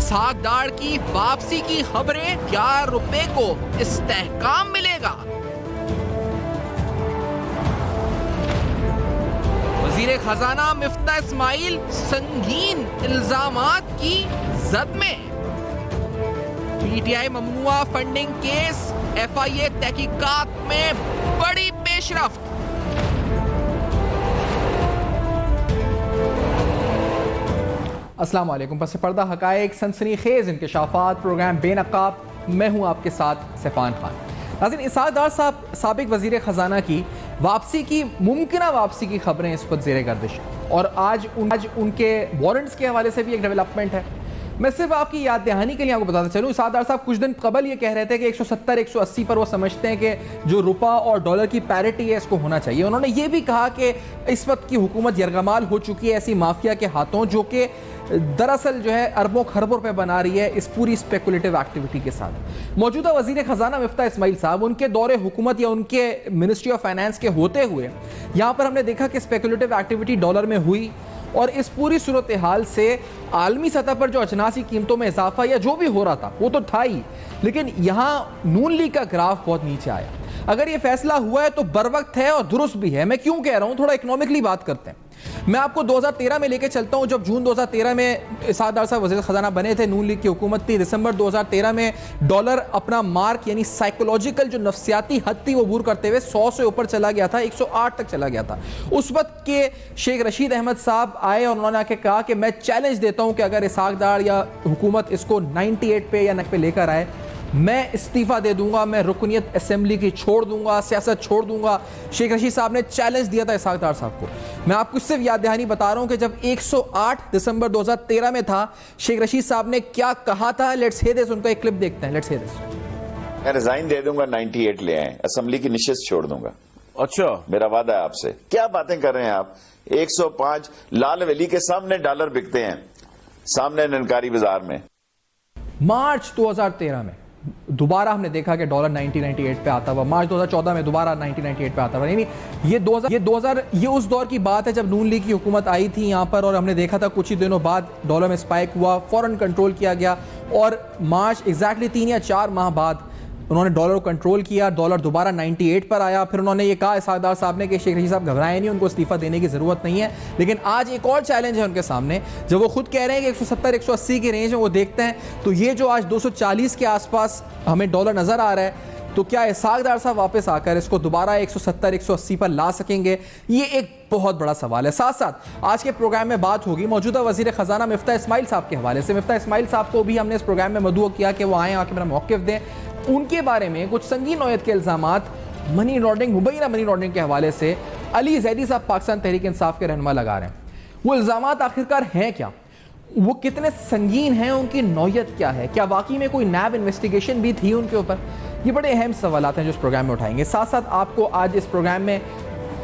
इसहाक डार की वापसी की खबरें, क्या रुपए को इस्तेहकाम मिलेगा? वजीर खजाना मिफ्ता इस्माइल संगीन इल्जामात की जद में। पीटीआई ममनुआ फंडिंग केस, एफआईए तहकीकात में बड़ी पेशरफ्त। अस्सलाम वालेकुम। पस पर्दा हकायक सनसनीखेज इंकशाफात, प्रोग्राम बेनकाब। मैं हूं आपके साथ सैफान खान। नाज़रीन, इसहाक डार साहब साबिक वजीर खजाना की वापसी की मुमकिना वापसी की खबरें इस वक्त ज़ेरे गर्दिश हैं और आज उनके वारंट्स के हवाले से भी एक डेवलपमेंट है। मैं सिर्फ आपकी याद दहानी के लिए आपको बताता चलूँ, इसहाक डार साहब कुछ दिन कबल ये कह रहे थे कि 170 180 पर वो समझते हैं कि जो रुपा और डॉलर की पैरिटी है इसको होना चाहिए। उन्होंने ये भी कहा कि इस वक्त की हुकूमत यरगमाल हो चुकी है ऐसी माफिया के हाथों जो कि दरअसल जो है अरबों खरबों रुपए बना रही है इस पूरी स्पेकुलेटिव एक्टिविटी के साथ। मौजूदा वजीर खजाना मिफ्ता इस्माइल साहब, उनके दौरे हुकूमत या उनके मिनिस्ट्री ऑफ फाइनेंस के होते हुए यहाँ पर हमने देखा कि स्पेकुलेटिव एक्टिविटी डॉलर में हुई और इस पूरी सूरत हाल से आलमी सतह पर जो अजनासी कीमतों में इजाफा या जो भी हो रहा था वो तो था ही, लेकिन यहाँ नून लीग का ग्राफ बहुत नीचे आया। अगर ये फैसला हुआ है तो बर वक्त है और दुरुस्त भी है। मैं क्यों कह रहा हूँ, थोड़ा इकोनॉमिकली बात करते हैं। मैं आपको 2013 में लेके चलता हूं, जब जून 2013 में इसहाक डार साहब वज़ीर ख़ज़ाना बने थे, नून लीग की हुकूमत थी। दिसंबर 2013 में डॉलर अपना मार्क यानी साइकोलॉजिकल जो नफ्सियाती हद थी वो अबूर करते हुए 100 से ऊपर चला गया था, 108 तक चला गया था। उस वक्त के शेख रशीद अहमद साहब आए और उन्होंने आके कहा कि मैं चैलेंज देता हूं कि अगर इसहाक डार या हुकूमत इसको 98 पे या नक पे लेकर आए, मैं इस्तीफा दे दूंगा, मैं रुकनियत असेंबली की छोड़ दूंगा, सियासत छोड़ दूंगा। शेख रशीद साहब ने चैलेंज दिया था इसहाक डार साहब को। मैं आपको सिर्फ याद दहानी बता रहा हूं कि जब 108 दिसंबर 2013 में था, शेख रशीद साहब ने क्या कहा था। लेट्स हियर दिस, उनका एक क्लिप देखते हैं। Let's hear this. मैं रिजाइन दे दूंगा, 98 ले आए, असेंबली की निशिस्त छोड़ दूंगा। अच्छा, मेरा वादा है आपसे। क्या बातें कर रहे हैं आप? 105 लाल वैली के सामने डॉलर बिकते हैं, सामने ननकारी बाजार में। मार्च 2013 में दोबारा हमने देखा कि डॉलर 1998 पे आता हुआ, मार्च 2014 में दोबारा 1998 पे आता हुआ। यानी ये उस दौर की बात है जब नून लीग की हुकूमत आई थी यहाँ पर, और हमने देखा था कुछ ही दिनों बाद डॉलर में स्पाइक हुआ, फौरन कंट्रोल किया गया और मार्च एग्जैक्टली 3 या 4 माह बाद उन्होंने डॉलर को कंट्रोल किया। डॉलर दोबारा 98 पर आया। फिर उन्होंने ये कहा इसहाक डार साहब ने कि शेख रशीद साहब घबराए नहीं, उनको इस्तीफा देने की जरूरत नहीं है। लेकिन आज एक और चैलेंज है उनके सामने, जब वो खुद कह रहे हैं कि 170 180 की रेंज में वो देखते हैं, तो ये जो आज 240 के आसपास हमें डॉलर नजर आ रहा है, तो क्या इसहाक डार साहब वापस आकर इसको दोबारा 170 180 पर ला सकेंगे? ये एक बहुत बड़ा सवाल है। साथ साथ आज के प्रोग्राम में बात होगी मौजूदा वजीर खजाना मिफ्ता इस्माइल साहब के हवाले से। मिफ्ता इस्माइल साहब को भी हमने इस प्रोग्राम में मदऊ किया कि वो आए, आके मेरा मौक़िफ़ दें। उनके बारे में कुछ संगीन नौयत के इल्जामात मनी लॉन्ड्रिंग, मुबैना मनी लॉन्ड्रिंग के हवाले से अली जैदी साहब पाकिस्तान तहरीक इंसाफ के रहनुमा लगा रहे हैं। वो इल्जामात आखिरकार हैं क्या, वो कितने संगीन हैं, उनकी नौयत क्या है, क्या वाकई में कोई नैब इन्वेस्टिगेशन भी थी उनके ऊपर? ये बड़े अहम सवालात हैं जो इस प्रोग्राम में उठाएंगे। साथ साथ आपको आज इस प्रोग्राम में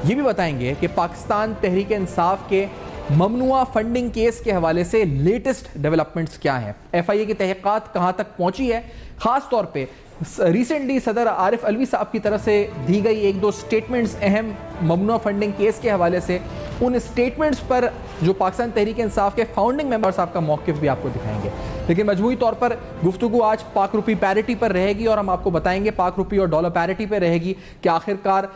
ये भी बताएंगे कि पाकिस्तान तहरीक इंसाफ के ममनुआ फंडिंग केस के हवाले से लेटेस्ट डेवलपमेंट्स क्या हैं, एफआईए की तहकीकात कहां तक पहुंची है। खास तौर पे रिसेंटली सदर आरिफ अलवी साहब की तरफ से दी गई एक दो स्टेटमेंट्स अहम ममनुआ फंडिंग केस के हवाले से, उन स्टेटमेंट्स पर जो पाकिस्तान तहरीक इंसाफ के फाउंडिंग मेंबर साहब का मौक़िफ़ भी आपको दिखाएंगे। लेकिन मजमूई तौर पर गुफ्तगू आज पाक रुपी पैरिटी पर रहेगी और हम आपको बताएंगे पाक रुपी और डॉलर पैरिटी पर रहेगी कि आखिरकार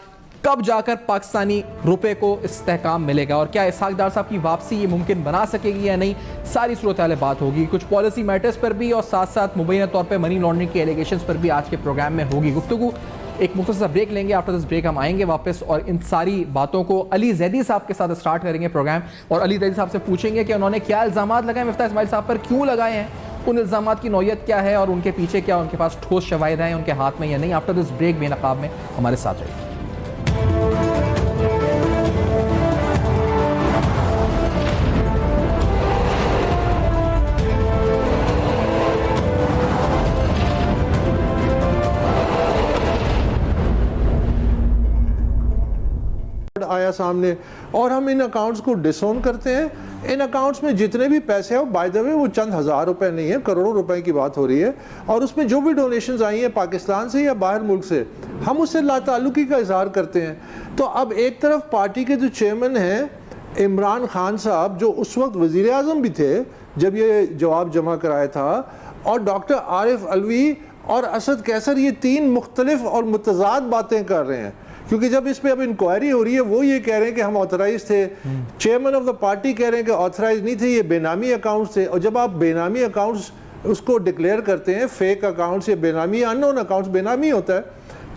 कब जाकर पाकिस्तानी रुपए को इस्तेहकाम मिलेगा और क्या इसहाक डार साहब की वापसी ये मुमकिन बना सकेगी या नहीं। सारी सूरत हाल बात होगी, कुछ पॉलिसी मैटर्स पर भी और साथ साथ मुबैना तौर पर मनी लॉन्ड्रिंग के एलिगेशंस पर भी आज के प्रोग्राम में होगी गुफ्तगू। एक मुख्तसर ब्रेक लेंगे, आफ्टर दिस ब्रेक हम आएंगे वापस और इन सारी बातों को अली जैदी साहब के साथ स्टार्ट करेंगे प्रोग्राम, और अली जैदी साहब से पूछेंगे कि उन्होंने क्या इल्ज़ामात लगाए मिफ्ता इस्माइल साहब पर, क्यों लगाए हैं, उन इल्ज़ामात की नौयत क्या है और उनके पीछे क्या उनके पास ठोस शवाहिद हैं उनके हाथ में या नहीं। आफ्टर दिस ब्रेक बेनकाब में हमारे साथ रहिए। आया सामने और हम इन अकाउंट्स को डिसोन करते हैं। इन अकाउंट्स में जितने भी पैसे हैं बाय द वे वो चंद हज़ार रुपए नहीं है, करोड़ों रुपए की बात हो रही है। और उसमें जो भी डोनेशंस आई हैं पाकिस्तान से या बाहर मुल्क से, हम उससे लाताल्लुकी का इजहार करते हैं। तो अब एक तरफ पार्टी के जो चेयरमैन हैं इमरान खान साहब जो उस वक्त वजीर आज़म भी थे जब ये जवाब जमा कराया था, और डॉक्टर आरिफ अलवी और असद कैसर, ये तीन मुख्तलिफ और मुतजाद बातें कर रहे हैं। क्योंकि जब इस पे अब इंक्वायरी हो रही है, वो ये कह रहे हैं कि हम ऑथराइज थे, चेयरमैन ऑफ द पार्टी कह रहे हैं कि ऑथराइज नहीं थे, ये बेनामी अकाउंट्स थे। और जब आप बेनामी अकाउंट्स उसको डिक्लेयर करते हैं, फेक अकाउंट्स या बेनामी, अननोन अकाउंट्स बेनामी होता है,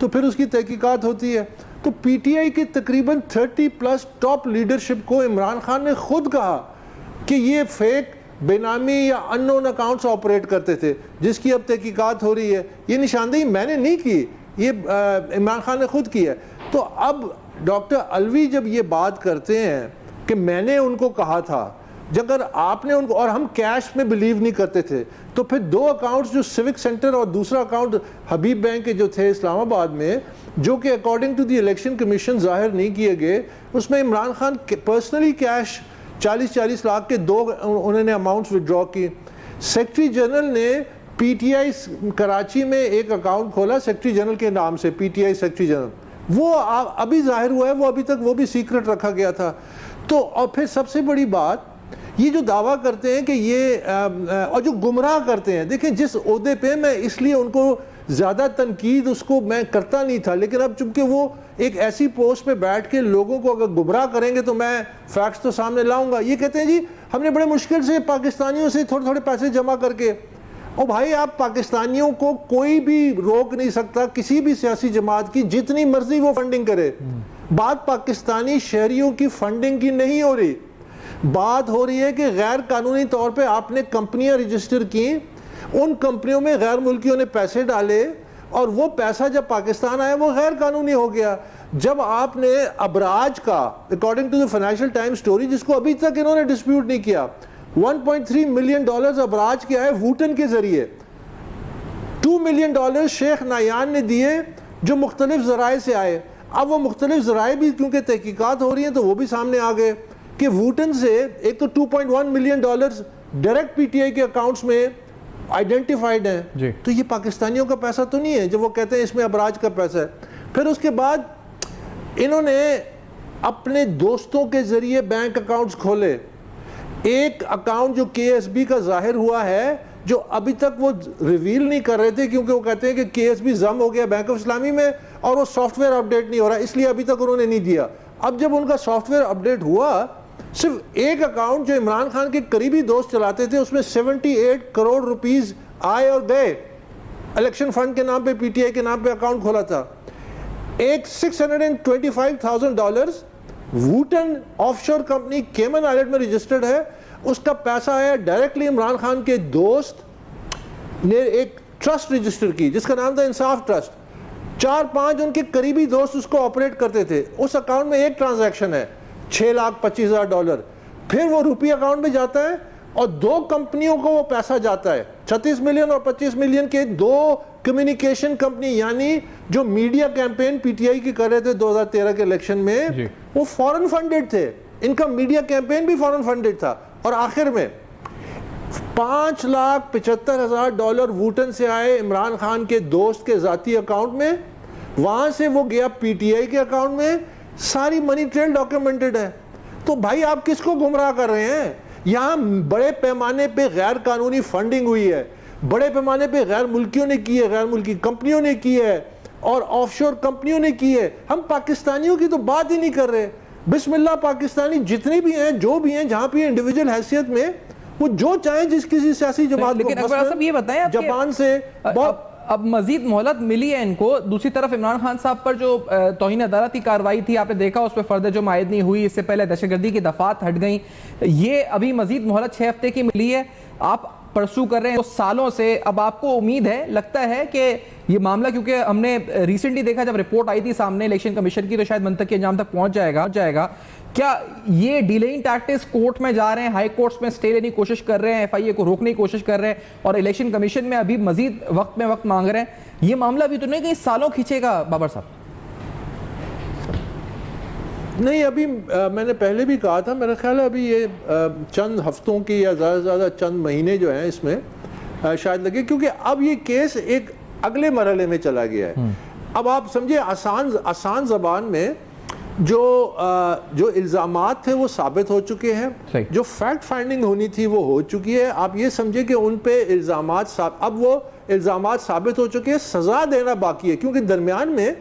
तो फिर उसकी तहकीकात होती है। तो पीटीआई के तकरीबन 30+ टॉप लीडरशिप को इमरान खान ने खुद कहा कि ये फेक, बेनामी या अननोन अकाउंट्स ऑपरेट करते थे, जिसकी अब तहकीकात हो रही है। ये निशानदेही मैंने नहीं की, ये इमरान खान ने खुद की है। तो अब डॉक्टर अलवी जब ये बात करते हैं कि मैंने उनको कहा था, अगर आपने उनको, और हम कैश में बिलीव नहीं करते थे, तो फिर दो अकाउंट्स जो सिविक सेंटर और दूसरा अकाउंट हबीब बैंक के जो थे इस्लामाबाद में, जो कि according to the election commission जाहिर नहीं किए गए, उसमें इमरान खान पर्सनली कैश 40-40 लाख के दो उन्होंने अमाउंट्स विड्रॉ की। सेक्रेटरी जनरल ने पीटीआई कराची में एक अकाउंट खोला सेक्रेटरी जनरल के नाम से, पीटीआई सेक्रेटरी जनरल, वो अभी जाहिर हुआ है, वो अभी तक वो भी सीक्रेट रखा गया था। तो और फिर सबसे बड़ी बात, ये जो दावा करते हैं कि ये और जो गुमराह करते हैं, देखिए जिस ओहदे पे मैं इसलिए उनको ज़्यादा तनकीद उसको मैं करता नहीं था, लेकिन अब चूंकि वो एक ऐसी पोस्ट पे बैठ के लोगों को अगर गुमराह करेंगे तो मैं फैक्ट्स तो सामने लाऊंगा। ये कहते हैं जी हमने बड़े मुश्किल से पाकिस्तानियों से थोड़े थोड़े पैसे जमा करके, और भाई आप पाकिस्तानियों को कोई भी रोक नहीं सकता, किसी भी सियासी जमात की जितनी मर्जी वो फंडिंग करे। बात पाकिस्तानी शहरियों की फंडिंग की नहीं हो रही, बात हो रही है कि गैर कानूनी तौर पे आपने कंपनियां रजिस्टर की, उन कंपनियों में गैर मुल्कियों ने पैसे डाले, और वो पैसा जब पाकिस्तान आया वो गैर कानूनी हो गया। जब आपने अबराज का, according to the Financial Times story, जिसको अभी तक इन्होंने डिस्प्यूट नहीं किया, 1.3 मिलियन डॉलर्स अबराज के आए वूटन के जरिए, 2 मिलियन डॉलर शेख नायान ने दिए जो मुख्तलिफ जराए से आए। अब वो मुख्तलिफ जराए भी क्योंकि तहकीकात हो रही हैं तो वो भी सामने आ गए कि वूटन से एक तो 2.1 मिलियन डॉलर्स डायरेक्ट पीटीआई के अकाउंट्स में आइडेंटिफाइड है, तो ये पाकिस्तानियों का पैसा तो नहीं है जब वो कहते हैं इसमें अबराज का पैसा है। फिर उसके बाद इन्होंने अपने दोस्तों के जरिए बैंक अकाउंट्स खोले। एक अकाउंट जो केएसबी का जाहिर हुआ है, जो अभी तक वो रिवील नहीं कर रहे थे क्योंकि वो कहते हैं कि केएसबी जम हो गया बैंक ऑफ इस्लामी में और वो सॉफ्टवेयर अपडेट नहीं हो रहा, इसलिए अभी तक उन्होंने नहीं दिया। अब जब उनका सॉफ्टवेयर अपडेट हुआ, सिर्फ एक अकाउंट जो इमरान खान के करीबी दोस्त चलाते थे, उसमें 78 करोड़ रुपीस आए और गए। इलेक्शन फंड के नाम पे, पीटीआई के नाम पे अकाउंट खोला था। एक $625,000 वूटन ऑफशोर कंपनी केमन आइलैंड में रजिस्टर्ड है, उसका पैसा आया डायरेक्टली इमरान खान के दोस्त ने एक ट्रस्ट रजिस्टर की जिसका नाम था इंसाफ ट्रस्ट। 4-5 उनके करीबी दोस्त उसको ऑपरेट करते थे। उस अकाउंट में एक ट्रांजैक्शन है $6,25,000, फिर वो रुपये अकाउंट में जाता है और दो कंपनियों को वो पैसा जाता है, 36 मिलियन और 25 मिलियन के दो कम्युनिकेशन कंपनी, यानी जो मीडिया कैंपेन पीटीआई की कर रहे थे 2013 के इलेक्शन में, वो फॉरेन फंडेड थे, इनका मीडिया कैंपेन भी फॉरेन फंडेड था। और आखिर में $5,75,000 वूटन से आए इमरान खान के दोस्त के जाती अकाउंट में, वहां से वो गया पीटीआई के अकाउंट में, सारी मनी ट्रेल डॉक्यूमेंटेड है। तो भाई आप किसको गुमराह कर रहे हैं? यहां बड़े पैमाने पे गैर कानूनी फंडिंग हुई है, बड़े पैमाने पे गैर मुल्कियों ने की है, गैर मुल्की कंपनियों ने की है और ऑफशोर कंपनियों ने की है। हम पाकिस्तानियों की तो बात ही नहीं कर रहे। बिस्मिल्लाह, पाकिस्तानी जितने भी हैं, जो भी हैं, जहां भी इंडिविजुअल हैसियत में वो जो चाहे जिस किसी सियासी जमात लेकिन अकबर साहब ये बताएं, जापान से अब मजीद मोहलत मिली है इनको। दूसरी तरफ इमरान खान साहब पर जो तौहीन अदालत की कार्रवाई थी, आपने देखा उस पर फर्द जो मायद नहीं हुई, इससे पहले दहशतगर्दी की दफात हट गई, ये अभी मजीद मोहलत 6 हफ्ते की मिली है, आप परसू कर रहे हैं तो सालों से। अब आपको उम्मीद है, लगता है कि ये मामला, क्योंकि हमने रिसेंटली देखा जब रिपोर्ट आई थी सामने इलेक्शन कमीशन की, तो शायद मंतकी अंजाम तक पहुंच जाएगा। क्या ये डिलेइंग टैक्टिक्स कोर्ट में जा रहे हैं, हाई कोर्ट्स में स्टे लेने की कोशिश कर रहे हैं, एफआईए को रोकने की कोशिश कर रहे हैं और इलेक्शन कमीशन में अभी मजीद वक्त मांग रहे हैं, ये मामला अभी तो नहीं कहीं सालों खींचेगा बाबर साहब? नहीं, अभी मैंने पहले भी कहा था, मेरा ख्याल है अभी ये चंद हफ्तों की या ज़्यादा से ज़्यादा चंद महीने जो हैं इसमें शायद लगे, क्योंकि अब ये केस एक अगले मरहले में चला गया है। अब आप समझिए, आसान ज़बान में जो इल्ज़ामात थे वो साबित हो चुके सही। हैं, जो फैक्ट फाइंडिंग होनी थी वो हो चुकी है। आप ये समझे कि उन पे इल्ज़ामात अब वो इल्ज़ामात साबित हो चुके हैं, सज़ा देना बाकी है। क्योंकि दरमियान में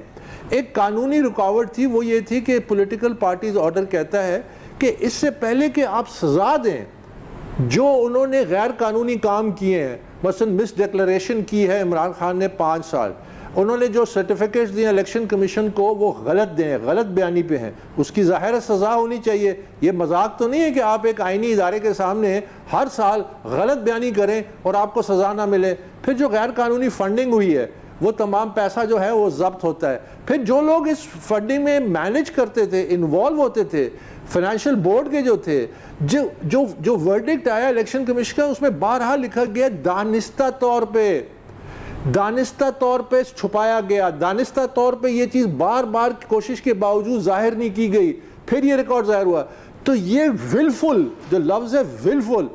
एक कानूनी रुकावट थी, वो ये थी कि पॉलिटिकल पार्टीज ऑर्डर कहता है कि इससे पहले कि आप सज़ा दें जो उन्होंने गैर कानूनी काम किए हैं, मसलन मिस डिक्लेरेशन की है इमरान खान ने 5 साल, उन्होंने जो सर्टिफिकेट्स दिए इलेक्शन कमीशन को वो गलत दें, गलत बयानी पे हैं, उसकी ज़ाहिर सज़ा होनी चाहिए। ये मजाक तो नहीं है कि आप एक आईनी इदारे के सामने हर साल गलत बयानी करें और आपको सज़ा ना मिले। फिर जो गैर कानूनी फंडिंग हुई है वो तमाम पैसा जो है वो जब्त होता है। फिर जो लोग इस फंडिंग में मैनेज करते थे, इन्वॉल्व होते थे, फाइनेंशियल बोर्ड के जो थे, जो वर्डिक्ट आया इलेक्शन कमीशन का उसमें बारहा लिखा गया दानिस्ता तौर पे छुपाया गया, दानिस्ता तौर पे ये चीज़ बार बार कोशिश के बावजूद जाहिर नहीं की गई, फिर ये रिकॉर्ड जाहिर हुआ। तो ये विलफुल, जो लफ्ज़ है विलफुल।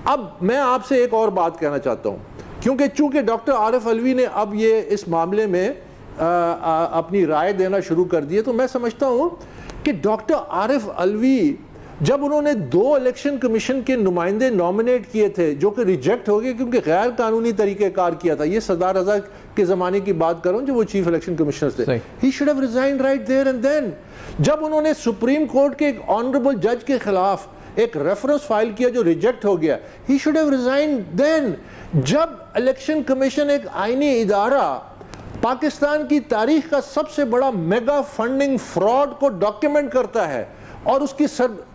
अब मैं आपसे एक और बात कहना चाहता हूँ, क्योंकि चूंकि डॉक्टर आरिफ अलवी ने अब ये इस मामले में अपनी राय देना शुरू कर दी है, तो मैं समझता हूँ कि डॉक्टर आरिफ अलवी जब उन्होंने 2 इलेक्शन कमीशन के नुमाइंदे नॉमिनेट किए थे जो कि रिजेक्ट हो गए क्योंकि गैर कानूनी तरीक़ेकार किया था, ये सरदार रजा के ज़माने की बात कर रहा हूँ जब वो चीफ इलेक्शन कमिश्नर थे, he should have resigned right there and then. जब उन्होंने सुप्रीम कोर्ट के एक ऑनरेबल जज के खिलाफ एक रेफरेंस फाइल किया जो रिजेक्ट हो गया, ही शुड हैव रिजाइन्ड देन। जब इलेक्शन कमीशन एक आईनी इदारा पाकिस्तान की तारीख का सबसे बड़ा मेगा फंडिंग फ्रॉड को डॉक्यूमेंट करता है और उसकी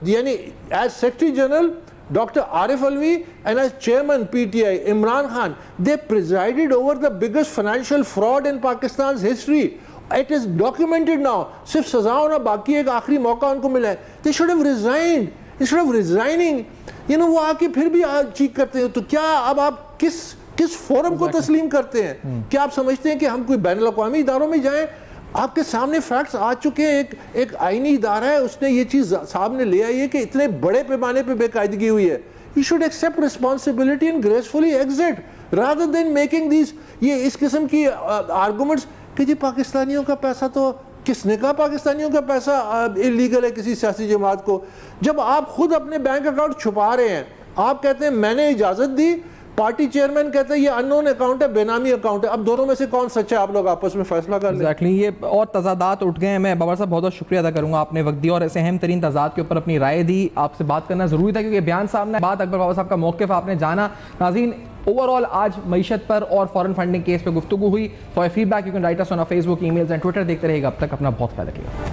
यानी as secretary general doctor Arif Alvi and as chairman PTI Imran Khan, they presided over the biggest financial fraud in Pakistan history. It is documented now, सिर्फ सजा होना बाकी, एक आखिरी मौका उनको मिला है। They should have resigned, instead of resigning, वो आके फिर भी चीख करते हैं। तो क्या अब आप किस फोरम को तस्लीम करते हैं? क्या आप समझते हैं कि हम कोई बैनुल अक़वामी इदारों में जाएं? आपके सामने फैक्ट्स आ चुके हैं, एक आईनी इदारा है, उसने ये चीज़ सामने ले आई है कि इतने बड़े पैमाने पे बेकायदगी हुई है। You should accept responsibility and gracefully exit rather than making this ये इस किस्म की आर्गूमेंट्स कि जी पाकिस्तानियों का पैसा, तो किसने कहा पाकिस्तानियों का पैसा इलीगल है किसी सियासी जमात को? जब आप खुद अपने बैंक अकाउंट छुपा रहे हैं, आप कहते हैं मैंने इजाज़त दी, पार्टी चेयरमैन कहते हैं ये अननोन अकाउंट है, बेनामी अकाउंट है। अब दोनों में से कौन सच्चा है, आप लोग आपस में फैसला कर लें। एग्जैक्टली, ये और तजादात उठ गए हैं। मैं बाबर साहब बहुत बहुत शुक्रिया अदा करूंगा, आपने वक्त दिया और ऐसे अहम तरीन तजाद के ऊपर अपनी राय दी। आपसे बात करना जरूरी था क्योंकि बयान सामने बात अकबर बाबर साहब का मौक़िफ़ आपने जाना। नाज़रीन, ओवरऑल आज मईशत पर और फॉरेन फंडिंग केस पे गुफ्तगू हुई। For feedback you can write us on our Facebook, emails and Twitter. देखते रहिएगा, अब तक अपना बहुत ख्याल रखिएगा।